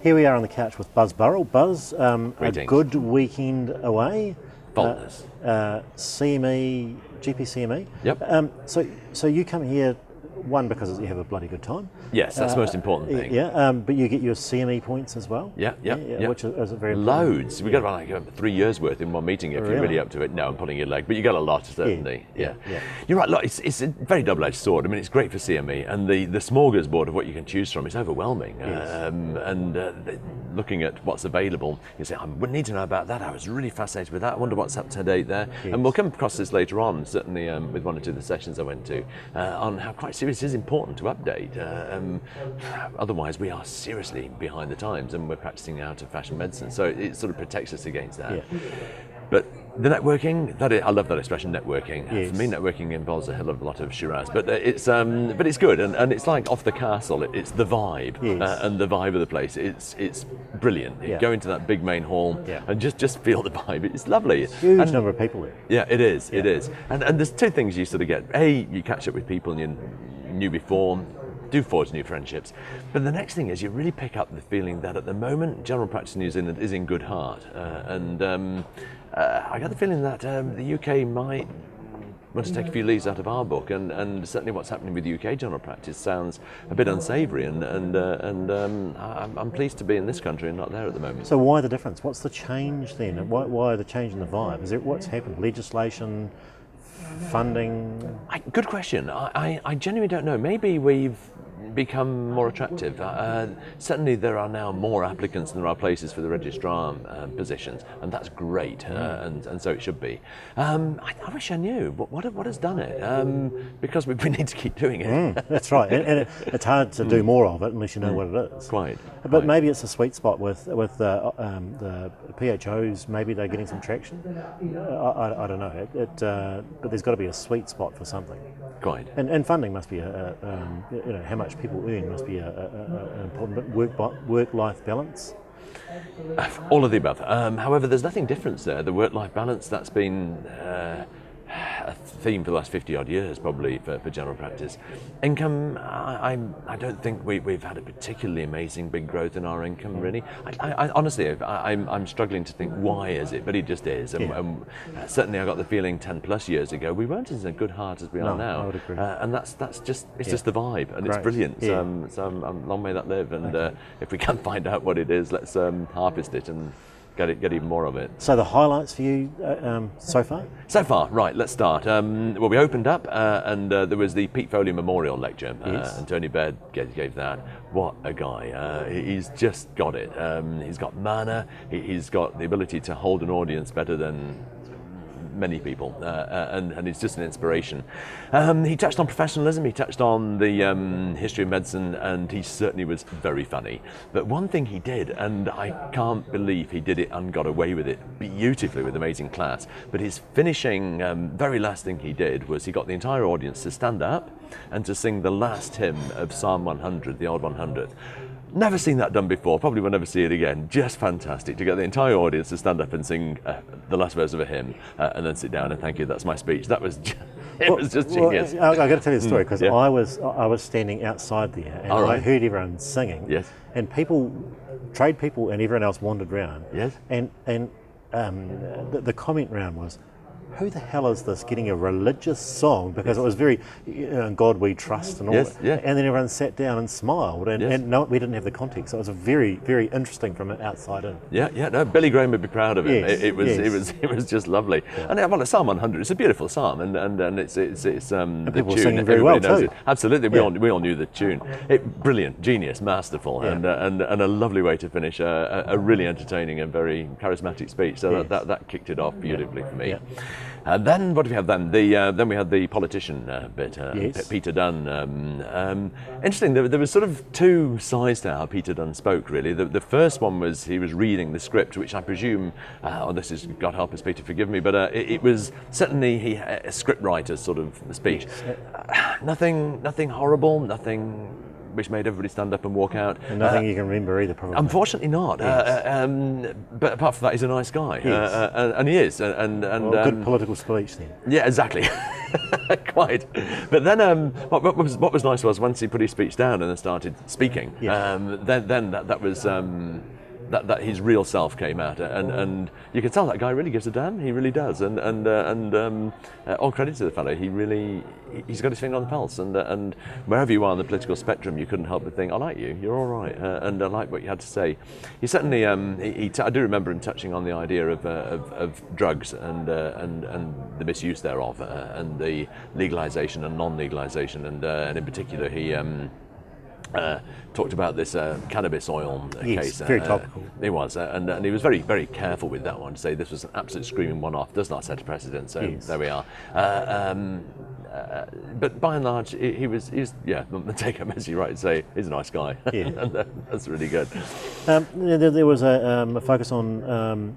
Here we are on the couch with Buzz Burrell. Buzz, a Greetings. good weekend away. Faultless. CME, GP CME. Yep. So you come here, one, because you have a bloody good time. Yes, that's the most important thing. Yeah, but you get your CME points as well. Yeah. Which is a very loads. We got about like 3 years worth in one meeting if you're really up to it. No, I'm pulling your leg, but you got a lot certainly. Yeah. You're right. Look, it's a very double-edged sword. I mean, it's great for CME, and the smorgasbord of what you can choose from is overwhelming. Yes. Looking at what's available, you say, I would need to know about that. I was really fascinated with that. I wonder what's up to date there. Yes. And we'll come across this later on, certainly with one or two of the sessions I went to, on how quite serious it is important to update. Otherwise, we are seriously behind the times, and we're practicing out of fashion medicine. So it sort of protects us against that. Yeah. But the networking, I love that expression, networking. Yes. For me, networking involves a hell of a lot of Shiraz, but it's good, and it's like off the castle. It's the vibe, Yes. and the vibe of the place. It's brilliant. You go into that big main hall and just feel the vibe. It's lovely. Huge number of people there. Yeah, it is. It is. And there's two things you sort of get. A, you catch up with people you knew before, do forge new friendships. But the next thing is you really pick up the feeling that at the moment general practice New Zealand is in good heart, I got the feeling that the UK might want to take a few leaves out of our book, and certainly what's happening with UK general practice sounds a bit unsavoury, and I'm pleased to be in this country and not there at the moment. So why the difference? What's the change then? Why the change in the vibe? Is it what's happened? Legislation, funding? Good question. I genuinely don't know. Maybe we've become more attractive. Certainly there are now more applicants than there are places for the registrar positions, and that's great, and so it should be. I wish I knew what has done it, because we need to keep doing it. That's right, and it's hard to do more of it unless you know what it is. Quite. But maybe it's a sweet spot with the PHOs. Maybe they're getting some traction. I don't know. But there's got to be a sweet spot for something. Quite. And funding must be how much people earn must be an important bit. Work-life balance. All of the above. However, there's nothing different there. The work-life balance, that's been a theme for the last 50 odd years probably for general practice. Income, I don't think we've had a particularly amazing big growth in our income really. I honestly, I'm struggling to think why is it, but it just is. And certainly I got the feeling 10 plus years ago we weren't as in a good heart as we are now. I would agree. And that's just just the vibe, and Great. It's brilliant. Yeah. So long may that live, and if we can find out what it is, let's harvest it and get even more of it. So the highlights for you so far? So far, right, let's start. Well, we opened up and there was the Pete Foley Memorial Lecture, Yes. and Tony Baird gave that. What a guy. He's just got it. He's got mana, he's got the ability to hold an audience better than many people, and it's just an inspiration. He touched on professionalism, he touched on the history of medicine, and he certainly was very funny. But one thing he did, and I can't believe he did it and got away with it beautifully with amazing class, but his finishing, very last thing he did was he got the entire audience to stand up and to sing the last hymn of Psalm 100, the odd 100th. Never seen that done before, probably will never see it again. Just fantastic to get the entire audience to stand up and sing the last verse of a hymn and then sit down and thank you, that's my speech. That was was just genius. I've got to tell you the story because I was standing outside there and I heard everyone singing. Yes. And trade people and everyone else wandered around. Yes. And the comment round was, who the hell is this getting a religious song? Because it was very, God we trust and all that. Yeah. And then everyone sat down and smiled, and no, we didn't have the context. So it was very, very interesting from outside in. Yeah. No, Billy Graham would be proud of it. Yes, It was just lovely. Yeah. And well, Psalm 100. It's a beautiful psalm, and it's the people were tune. singing very well Everybody knows too. it. Absolutely, we all knew the tune. Brilliant, genius, masterful, and a lovely way to finish a really entertaining and very charismatic speech. So that kicked it off beautifully for me. Yeah. And then what do we have then? Then we had the politician bit, Yes. Peter Dunn. Interesting, there was sort of two sides to how Peter Dunn spoke really. The first one was he was reading the script, which I presume, this is, God help us Peter, forgive me, but it was certainly a script writer's sort of speech. Yes. Nothing horrible, nothing which made everybody stand up and walk out. And nothing you can remember either, probably. Unfortunately not. Yes. But apart from that, he's a nice guy. Yes. And he is. And well, good political speech then. Yeah, exactly. Quite. But then what was nice was once he put his speech down and then started speaking, then that was... That his real self came out, and you can tell that guy really gives a damn. He really does, and all credit to the fellow. He's got his finger on the pulse, and wherever you are on the political spectrum, you couldn't help but think, I like you. You're all right, and I like what you had to say. He certainly, I do remember him touching on the idea of drugs and the misuse thereof, and the legalisation and non-legalisation, and in particular he. Talked about this cannabis oil case. Very topical. It was, and he was very, very careful with that one to say this was an absolute screaming one-off, does not set a precedent, so there we are. But by and large, he's take him as you right say, he's a nice guy. Yeah. And that's really good. There was a focus on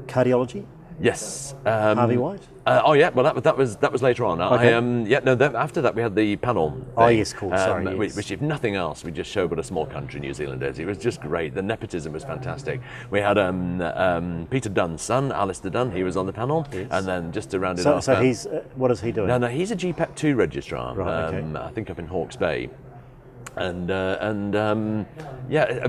cardiology. Yes. Harvey White? Well, that was later on. Okay. After that we had the panel thing, oh, yes, cool, sorry. Which, if nothing else, we just showed what a small country New Zealand is. It was just great. The nepotism was fantastic. We had Peter Dunn's son, Alistair Dunn, he was on the panel. Yes. And then just to round it off... So he's... what is he doing? No, he's a GPEP2 registrar, right, okay. I think up in Hawke's Bay. And a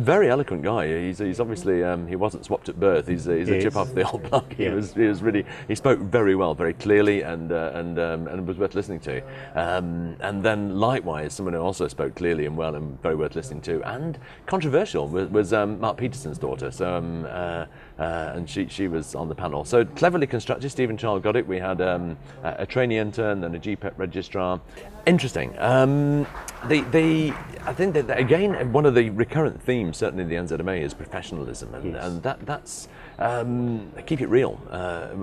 very eloquent guy. He's obviously he wasn't swapped at birth. He's a chip off the old block. He was really, he spoke very well, very clearly, and was worth listening to. And then likewise, someone who also spoke clearly and well and very worth listening to, and controversial was Mark Peterson's daughter. So and she was on the panel. So cleverly constructed. Stephen Child got it. We had a trainee intern and a GPEP registrar. Interesting. I think that again, one of the recurrent themes, certainly in the NZMA, is professionalism, and that's keep it real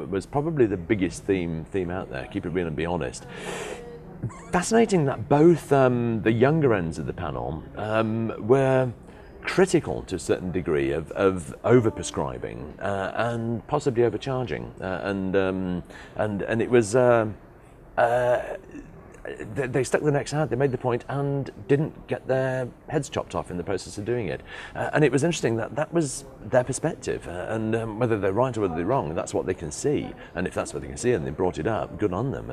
was probably the biggest theme out there. Keep it real and be honest. Fascinating that both the younger ends of the panel were critical to a certain degree of over-prescribing and possibly overcharging, and it was. They stuck their necks out, they made the point and didn't get their heads chopped off in the process of doing it. And it was interesting that was their perspective, and whether they're right or whether they're wrong, that's what they can see. And if that's what they can see and they brought it up, good on them.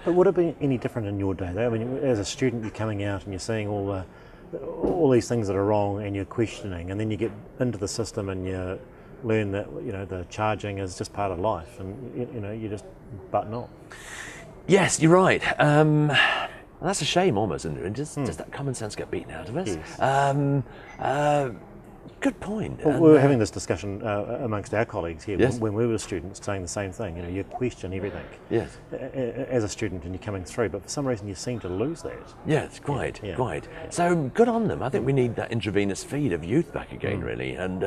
But would it be any different in your day though? I mean, as a student, you're coming out and you're seeing all these things that are wrong and you're questioning, and then you get into the system and you learn that the charging is just part of life, and you just button up. Yes, you're right. That's a shame almost, isn't it? Does that common sense get beaten out of us? Yes. Good point. Well, we were having this discussion amongst our colleagues here when we were students, saying the same thing. You question everything. Yes. As a student, and you're coming through, but for some reason you seem to lose that. Yes, quite. So good on them. I think we need that intravenous feed of youth back again, really, and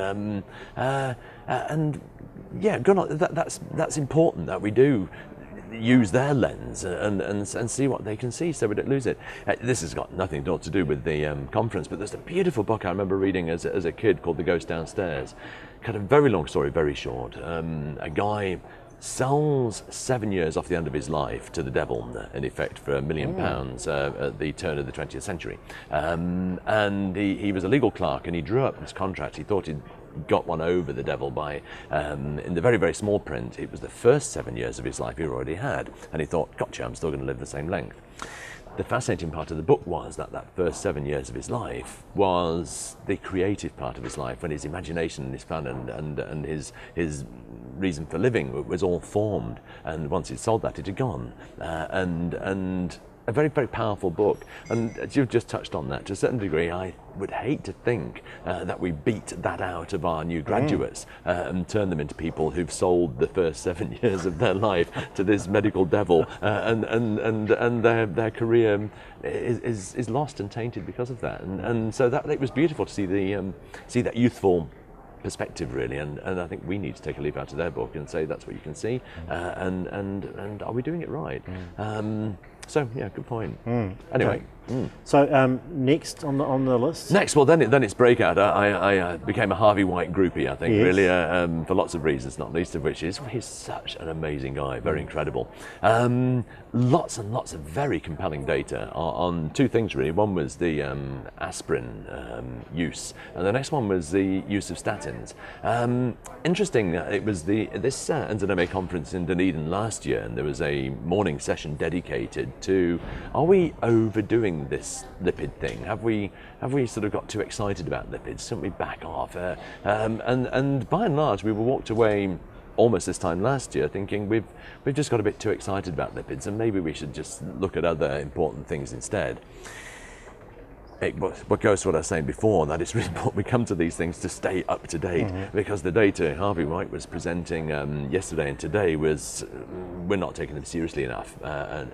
good on. That's important that we do use their lens and see what they can see, so we don't lose it. This has got nothing to do with the conference, but there's a beautiful book I remember reading as a kid called The Ghost Downstairs. Kind of very long story, very short. A guy sells 7 years off the end of his life to the devil, in effect, for £1 million at the turn of the 20th century. And he was a legal clerk, and he drew up this contract. He thought he'd got one over the devil by, in the very, very small print, it was the first 7 years of his life he already had. And he thought, gotcha, I'm still going to live the same length. The fascinating part of the book was that first 7 years of his life was the creative part of his life, when his imagination and his fun and his reason for living was all formed. And once he'd sold that, it had gone. And a very, very powerful book. And as you've just touched on that, to a certain degree, I would hate to think that we beat that out of our new graduates and turn them into people who've sold the first 7 years of their life to this medical devil, and their career is lost and tainted because of that. And so that it was beautiful to see that youthful perspective, really, and I think we need to take a leaf out of their book and say that's what you can see, and are we doing it right? So yeah, good point. Anyway. So next on the list. Next, well, then it's breakout. I became a Harvey White groupie, I think, Yes. really, for lots of reasons, not least of which is he's such an amazing guy, very incredible. Lots and lots of very compelling data on two things, really. One was the aspirin use, and the next one was the use of statins. Interesting, it was this NZMA conference in Dunedin last year, and there was a morning session dedicated to, are we overdoing this lipid thing? Have we sort of got too excited about lipids? Shouldn't we back off? And by and large, we were walked away almost this time last year thinking we've just got a bit too excited about lipids, and maybe we should just look at other important things instead. What goes to what I was saying before, and that it's really important we come to these things to stay up to date, because the data Harvey White was presenting yesterday and today was, we're not taking them seriously enough. I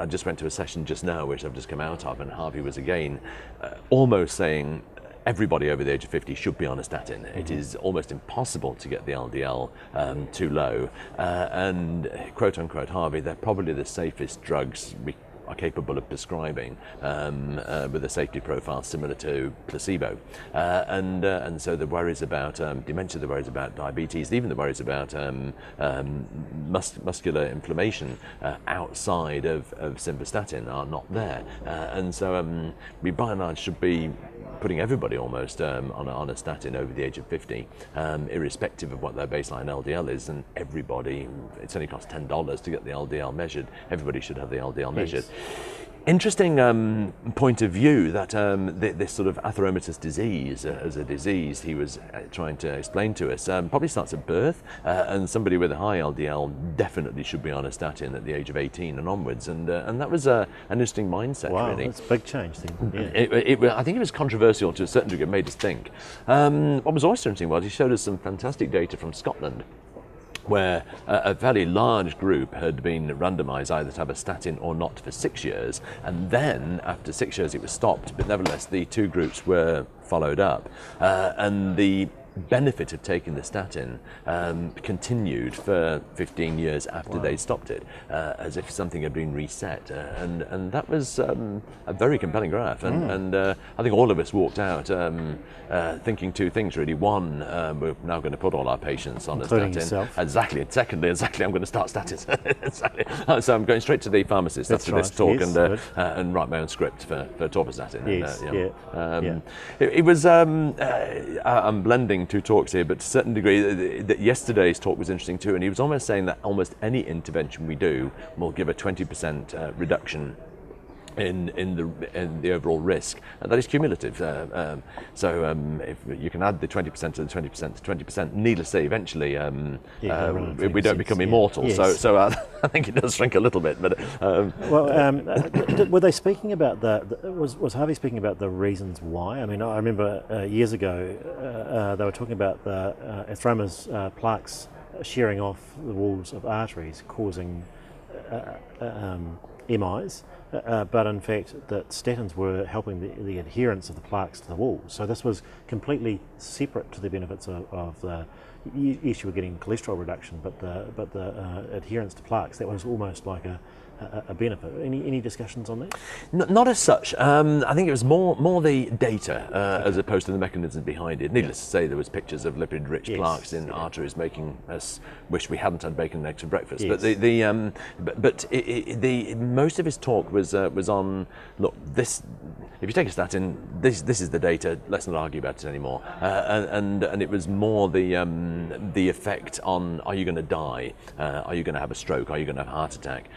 just went to a session just now, which I've just come out of, and Harvey was again almost saying everybody over the age of 50 should be on a statin. It is almost impossible to get the LDL too low, and quote unquote Harvey, they're probably the safest drugs we are capable of prescribing, with a safety profile similar to placebo, and so the worries about dementia, the worries about diabetes, even the worries about muscular inflammation outside of simvastatin are not there, and so we by and large should be putting everybody almost on a statin over the age of 50, irrespective of what their baseline LDL is, and everybody, it's only cost $10 to get the LDL measured. Everybody should have the LDL measured. Interesting point of view that this sort of atheromatous disease as a disease he was trying to explain to us probably starts at birth, and somebody with a high LDL definitely should be on a statin at the age of 18 and onwards, and that was an interesting mindset. Wow, really. that's a big change then. Yeah. I think it was controversial to a certain degree. It made us think. What was also interesting was he showed us some fantastic data from Scotland, where a fairly large group had been randomised either to have a statin or not for 6 years, and then after 6 years it was stopped, but nevertheless the two groups were followed up, and the benefit of taking the statin continued for 15 years after they stopped it, as if something had been reset, and that was a very compelling graph, and I think all of us walked out thinking two things really. One, we're now going to put all our patients on Including a statin. yourself. Exactly, and secondly, I'm going to start statins. Exactly. So I'm going straight to the pharmacist That's after this right. talk, Yes, and write my own script for torvastatin. Yes, It was I'm blending two talks here, but to a certain degree, that yesterday's talk was interesting too, and he was almost saying that almost any intervention we do will give a 20% reduction in the overall risk, and that is cumulative. So if you can add the 20% to the 20% to 20%, needless to say, eventually we don't become immortal. Yes. So I think it does shrink a little bit. But were they speaking about was Harvey speaking about the reasons why? I mean, I remember years ago they were talking about the atheromatous plaques shearing off the walls of arteries, causing MIs. But in fact that statins were helping the adherence of the plaques to the walls. So this was completely separate to the benefits of the, yes, you were getting cholesterol reduction, but the adherence to plaques, that was almost like a benefit. Any discussions on that? Not as such. I think it was more the data as opposed to the mechanism behind it. Needless to say, there was pictures of lipid-rich plaques in arteries, making us wish we hadn't had bacon and eggs for breakfast. Yes. But the most of his talk was on, look, this. If you take a statin, this is the data. Let's not argue about it anymore. And it was more the effect on, are you going to die? Are you going to have a stroke? Are you going to have a heart attack?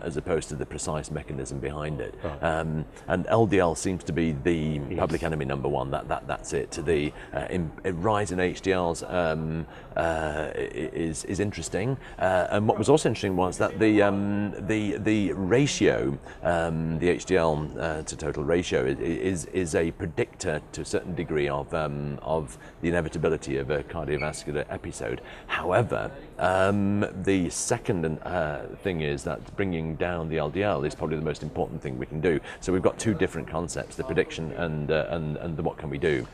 As opposed to the precise mechanism behind it. Right. And LDL seems to be the public enemy number one. That's it. The rise in HDLs is interesting. And what was also interesting was that the ratio, the HDL to total ratio, is a predictor to a certain degree of the inevitability of a cardiovascular episode. However, the second thing is that bringing down the LDL is probably the most important thing we can do. So we've got two different concepts: the prediction and the what can we do.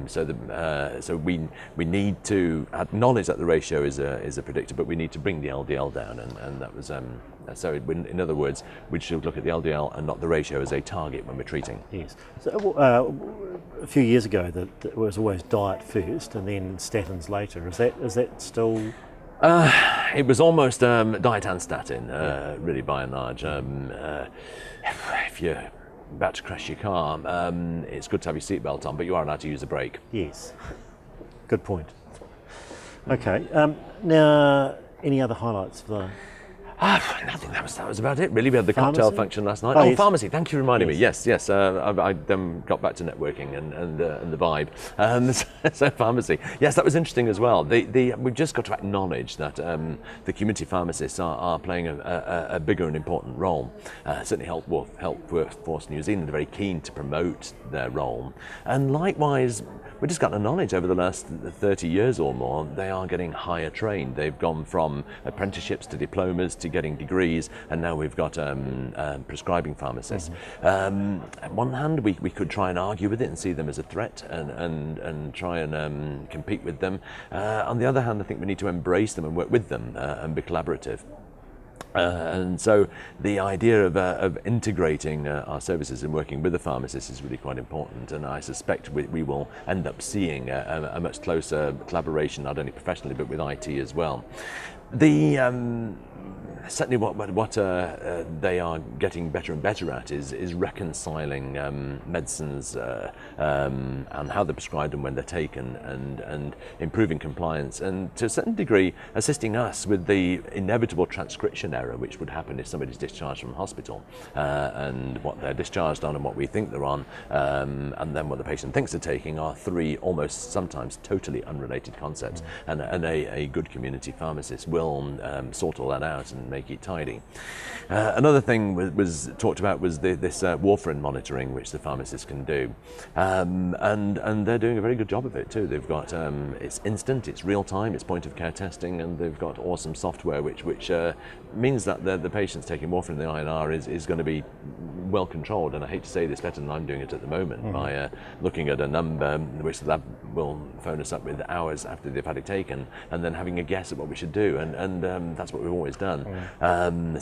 So we need to acknowledge that the ratio is a predictor, but we need to bring the LDL down, and that was So in other words, we should look at the LDL and not the ratio as a target when we're treating. Yes. So a few years ago, that it was always diet first and then statins later. Is that still? It was almost diet and statin, really by and large. If you're about to crash your car, it's good to have your seatbelt on, but you are allowed to use a brake. Yes. Good point. Okay. Now, any other highlights for the? Nothing. That was about it. Really, we had the Pharmacy? cocktail function last night. Oh, Oh, yes. pharmacy. Thank you for reminding me. Yes. I then got back to networking and the vibe. So pharmacy. Yes, that was interesting as well. We've just got to acknowledge that the community pharmacists are playing a bigger and important role. Certainly, Health Workforce New Zealand are very keen to promote their role, and likewise. We just got to acknowledge over the last 30 years or more, they are getting higher trained. They've gone from apprenticeships to diplomas to getting degrees, and now we've got prescribing pharmacists. On one hand, we could try and argue with it and see them as a threat and try and compete with them. On the other hand, I think we need to embrace them and work with them and be collaborative. And so the idea of integrating our services and working with the pharmacists is really quite important, and I suspect we will end up seeing a much closer collaboration, not only professionally but with IT as well. Certainly what they are getting better and better at is reconciling medicines and how they're prescribed and when they're taken, and improving compliance, and to a certain degree assisting us with the inevitable transcription error which would happen if somebody's discharged from hospital, and what they're discharged on and what we think they're on, and then what the patient thinks they're taking are three almost sometimes totally unrelated concepts, and a good community pharmacist will sort all that out and make it tidy. Another thing was talked about was this warfarin monitoring, which the pharmacists can do, and they're doing a very good job of it too. They've got it's instant, it's real time, it's point of care testing, and they've got awesome software which means that the patients taking warfarin in the INR is going to be well controlled. And I hate to say this, better than I'm doing it at the moment, by looking at a number which the lab will phone us up with hours after they've had it taken, and then having a guess at what we should do, and that's what we've always done.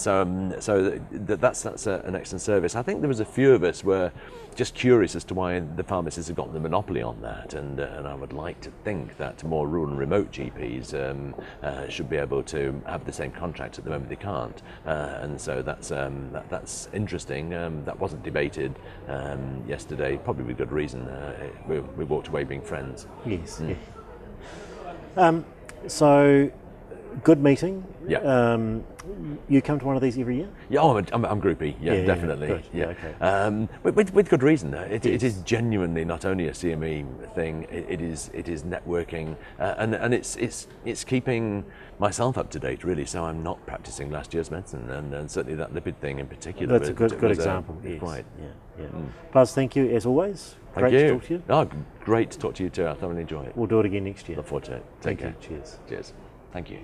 So that's an excellent service. I think there was a few of us were just curious as to why the pharmacists have got the monopoly on that, and I would like to think that more rural and remote GPs should be able to have the same contract. At the moment they can't, and so that's interesting. That wasn't debated yesterday, probably with good reason. We walked away being friends. Yes. Yeah. So, good meeting. Yeah. You come to one of these every year? Yeah, I'm groupie. Yeah, definitely. Good. Yeah. Okay. With good reason. It is genuinely not only a CME thing. It is networking, and it's keeping myself up to date really. So I'm not practicing last year's medicine, and certainly that lipid thing in particular. That's a good example. Yes. Right. Yeah. Buzz, thank you as always. Thank Great you. to talk to you. Oh, great to talk to you too. I thoroughly enjoy it. We'll do it again next year. Look forward to it. Thank Take you. care. Cheers. Cheers. Thank you.